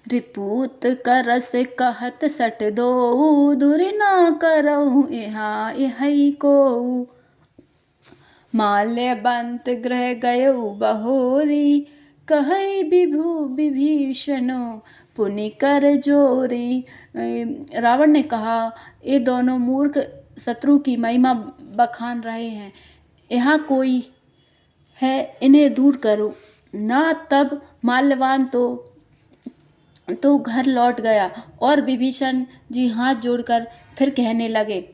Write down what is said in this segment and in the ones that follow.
रिपूत करस कहत सट दो, दूरी ना करहु यहाँ यही को। माल्यवंत गृह गयउ बहोरी, कहई विभु विभीषणो पुनि कर जोरी। रावण ने कहा, ये दोनों मूर्ख शत्रु की महिमा बखान रहे हैं, यहाँ कोई है, इन्हें दूर करो ना। तब माल्यवान तो घर लौट गया और विभीषण जी हाथ जोड़कर फिर कहने लगे,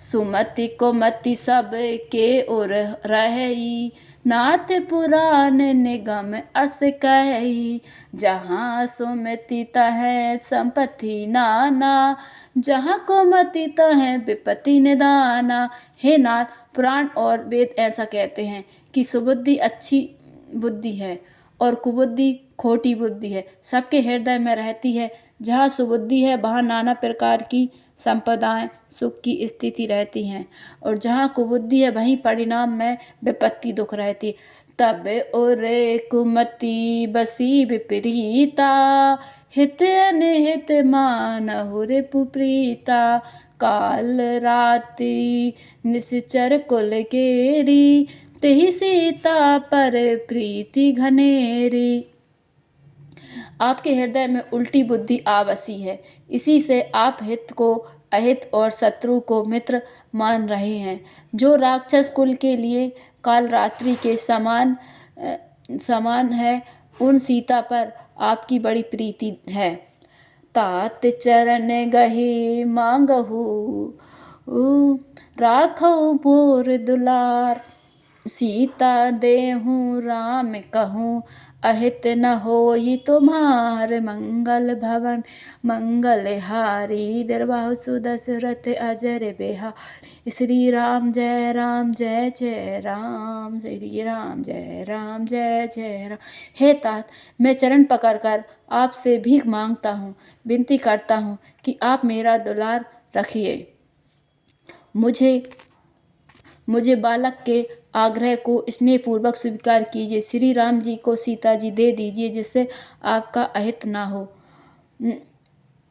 सुमति को मति सब के ओर रही, नाथ पुराण निगम अस कही। जहाँ सुमति तहाँ संपत्ति नाना, जहाँ को मति तहाँ विपत्ति निदाना। हे नाथ, पुराण और वेद ऐसा कहते हैं कि सुबुद्धि अच्छी बुद्धि है और कुबुद्धि खोटी बुद्धि है, सबके हृदय में रहती है। जहाँ सुबुद्धि है वहाँ नाना प्रकार की संपदाएं सुख की स्थिति रहती हैं, और जहाँ कुबुद्धि है वहीं परिणाम में विपत्ति दुख रहती है। तब उरे कुमति बसी विपरीता, हित अनहित मानहु रिपु प्रीता। काल राति निश्चर कुल केरी, तेहि सीता पर प्रीति घनेरी। आपके हृदय में उल्टी बुद्धि आ बसी है, इसी से आप हित को अहित और शत्रु को मित्र मान रहे हैं। जो राक्षस कुल के लिए काल रात्रि के समान है, उन सीता पर आपकी बड़ी प्रीति है। तात चरण गहे मांगहु, राखहु मोर दुलार। सीता देहु राम कहूँ, अहित न होई तुम्हार। मंगल भवन मंगल हारी, दरबाहु सुदशरथ अजर बिहारी। श्री राम जय राम जय जय राम, श्री राम जय राम जय जय राम। हे तात, मैं चरण पकड़कर आपसे भीख मांगता हूँ, विनती करता हूँ कि आप मेरा दुलार रखिए। मुझे बालक के आग्रह को स्नेहपूर्वक स्वीकार कीजिए। श्री राम जी को सीता जी दे दीजिए, जिससे आपका अहित ना हो।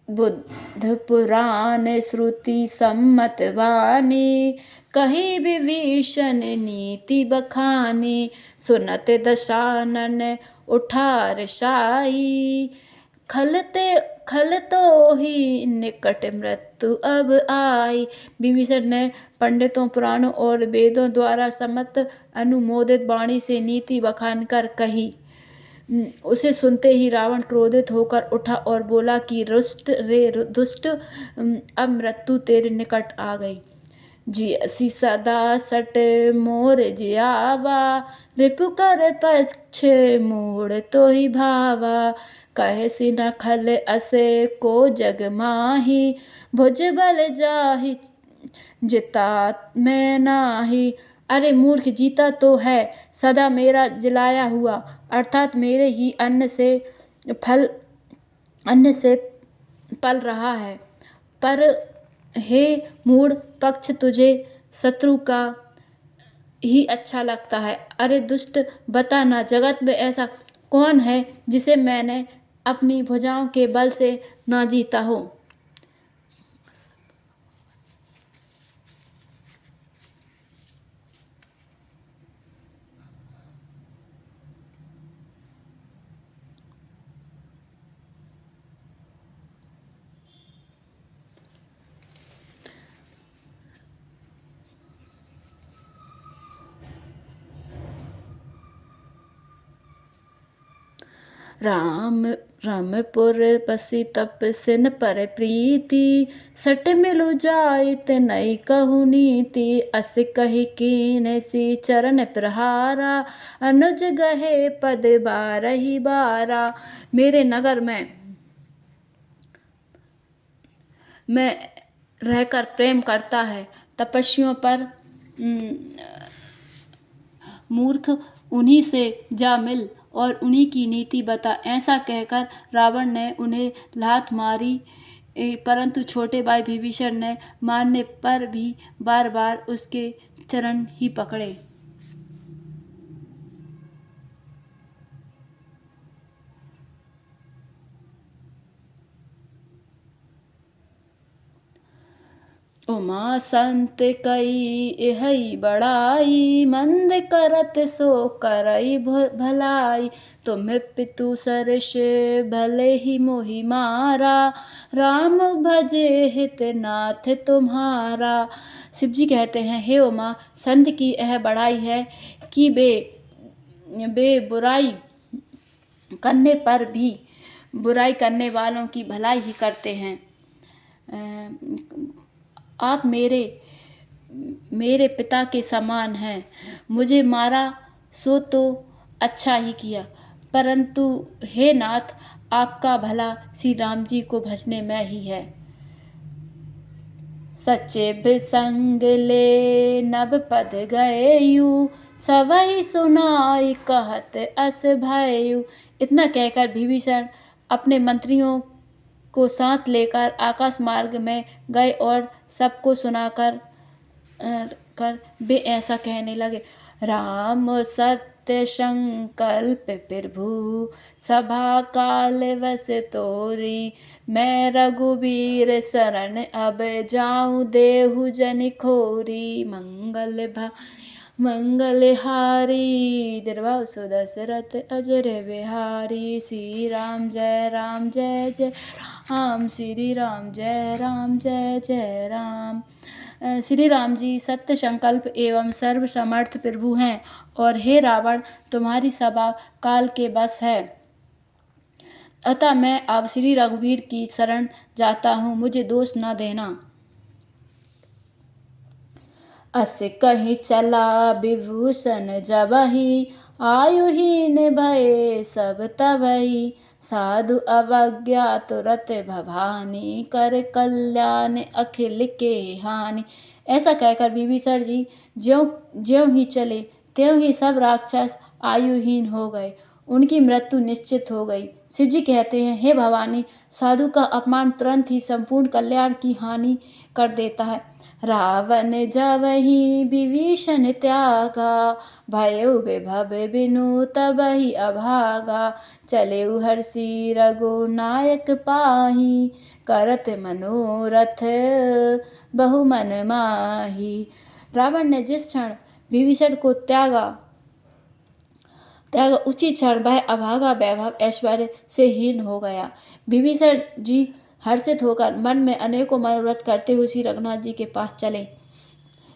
बुद्ध पुराण श्रुति सम्मत वाणी, कही विभीषण नीति बखानी। सुनत दशानन उठार शाही, खल तो ही निकट मृत्यु अब आई। विभीषण ने पंडितों पुराणों और वेदों द्वारा सम्मत अनुमोदित वाणी से नीति बखान कर कही। उसे सुनते ही रावण क्रोधित होकर उठा और बोला कि रुष्ट रे दुष्ट, अब मृत्यु तेरे निकट आ गई। जियसि सदा सट मोर जियावा, रिपु कर पक्ष मोड़ तो ही भावा। कहसि न खल असे को जग माही, भुज बल जाहि जिता मैं नाही। अरे मूर्ख, जीता तो है सदा मेरा जिलाया हुआ, अर्थात मेरे ही अन्न से पल रहा है। पर हे मूढ़ पक्ष, तुझे शत्रु का ही अच्छा लगता है। अरे दुष्ट, बता ना, जगत में ऐसा कौन है जिसे मैंने अपनी भुजाओं के बल से ना जीता हो। रामपुर बसी तपसिन पर प्रीति, सट मिलु जाइत नई कहु नीति। अस कहि कीन्ह सी चरण प्रहारा, अनुज गहे पद बारहि बारा। मेरे नगर में रहकर प्रेम करता है, तपस्वियों पर मूर्ख, उन्हीं से जा मिल और उन्हीं की नीति बता। ऐसा कहकर रावण ने उन्हें लात मारी, परंतु छोटे भाई विभीषण ने मारने पर भी बार बार उसके चरण ही पकड़े। उमा संत कई एहई बड़ाई, मंद करत सो करई भलाई। तुम्हें पितु सरस भले ही मोहि मारा, राम भजे हित नाथ तुम्हारा। शिव जी कहते हैं, हे उमा, संत की यह बड़ाई है कि वे बुराई करने पर भी बुराई करने वालों की भलाई ही करते हैं। आप मेरे पिता के समान हैं। मुझे मारा सो तो अच्छा ही किया, परंतु हे नाथ, आपका भला श्री राम जी को भजने में ही है। सचे बिसंग ले नब पद गएयु, सवई सुनाई कहत अस भयउ। इतना कहकर विभीषण अपने मंत्रियों को साथ लेकर आकाश मार्ग में गए और सबको सुनाकर वे ऐसा कहने लगे, राम सत्य संकल्प प्रभु, सभा काल वस तोरी। मैं रघुबीर शरण अब जाऊं, देहु जन खोरी। मंगलहारी दीर्घासु दशरथ अजर बिहारी। श्री राम जय राम जय जय राम, श्री राम जय राम जय जय राम। श्री राम जी सत्य संकल्प एवं सर्व समर्थ प्रभु हैं, और हे रावण, तुम्हारी सभा काल के बस है, अतः मैं अब श्री रघुवीर की शरण जाता हूँ, मुझे दोष न देना। अस कहीं चला विभूषण जबहि, आयुहीन भये सब तबहि। साधु अवज्ञा तुरत भवानी, कर कल्याण अखिल के हानि। ऐसा कहकर विभीषण जी ज्यों ज्यों ही चले त्यों ही सब राक्षस आयुहीन हो गए, उनकी मृत्यु निश्चित हो गई। शिव जी कहते हैं, हे भवानी, साधु का अपमान तुरंत ही संपूर्ण कल्याण की हानि कर देता है। रावण जबहि विभीषण त्यागा, भयउ विभव बिनु तबहि अभागा। चलेउ हर्षि रघुनायक पाहि, करत मनोरथ बहु मन माहि। रावण ने जिस क्षण विभीषण को त्यागा उसी क्षण वह अभागा वैभव ऐश्वर्य से हीन हो गया। विभीषण जी हर्षित होकर मन में अनेकों मनोरथ करते हुए श्री रघुनाथ जी के पास चले।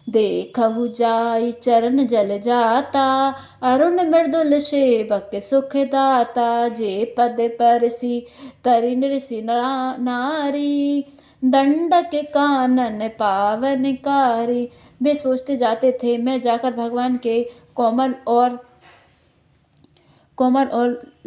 देखहु जाई चरण जल जाता, अरुण मृदुल सेवक सुख दाता। जे पद परसी तरि नृषि नारी, दंडक कानन पावनकारी। वे सोचते जाते थे, मैं जाकर भगवान के कोमल और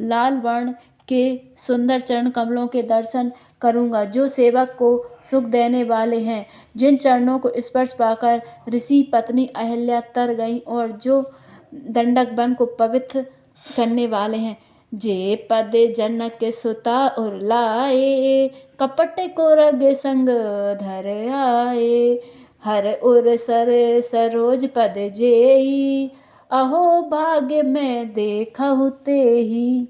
लाल वर्ण के सुंदर चरण कमलों के दर्शन करूंगा, जो सेवक को सुख देने वाले हैं, जिन चरणों को स्पर्श पाकर ऋषि पत्नी अहल्या तर गई, और जो दंडक वन को पवित्र करने वाले हैं। जे पद जनक सुता उर लाए, कपट को रग संग धर आए। हर उर सर सरोज पद जेई, अहो भाग्य में देखहु तेहि।